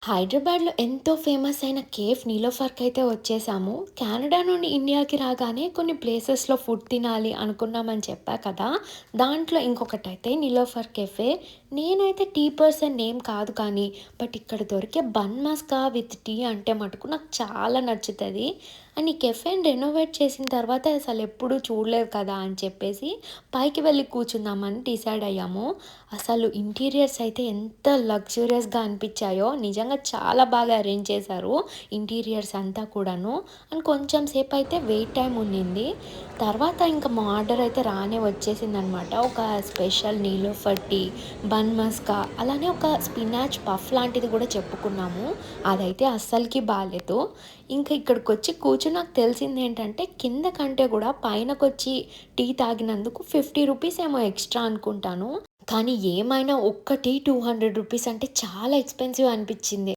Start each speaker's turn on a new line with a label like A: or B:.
A: హైదరాబాద్‌లో ఎంతో ఫేమస్ అయిన కేఫ్ నీలోఫర్‌కయితే వచ్చేసాము. కెనడా నుండి ఇండియాకి రాగానే కొన్ని ప్లేసెస్‌లో ఫుడ్ తినాలి అనుకున్నామని చెప్పా కదా! దాంట్లో ఇంకొకటైతే నీలోఫర్ కెఫే. నేనైతే టీ పర్సన్ ఏం కాదు కానీ, బట్ ఇక్కడ దొరికే బన్ మస్కా విత్ టీ అంటే మటుకు నాకు చాలా నచ్చుతది. అండ్ ఈ కెఫేని రెనోవేట్ చేసిన తర్వాత అసలెప్పుడూ చూడలేదు కదా అని చెప్పేసి పైకి వెళ్లి కూర్చుందామని డిసైడ్ అయ్యాము. అసలు ఇంటీరియర్స్ అయితే ఎంత లగ్జూరియస్‌గా అనిపించాయో నిజంగా చాలా బాగా అరేంజ్ చేశారు. ఇంటీరియర్స్ అంతా కూడాను. అండ్ కొంచెం సేపయితే వెయిట్ టైమ్ ఉండింది. తర్వాత ఇంకా మా ఆర్డర్ అయితే రానే వచ్చేసిందనమాట. ఒక స్పెషల్ నీలోఫర్ టీ, బన్ మస్కా అలానే ఒక స్పినాచ్ పఫ్ లాంటిది కూడా చెప్పుకున్నాము. అదైతే అస్సలకి బాలేదు. ఇంకా ఇక్కడికొచ్చి కూర్చున్నాక తెలిసిందేంటంటే కింద కంటే కూడా పైనకొచ్చి టీ తాగినందుకు రూ. 50 ఏమో ఎక్స్‌ట్రా అనుకుంటాను. కానీ ఏమైనా ఒక్క టీ రూ. 200 అంటే చాలా ఎక్స్‌పెన్సివ్ అనిపిచ్చింది.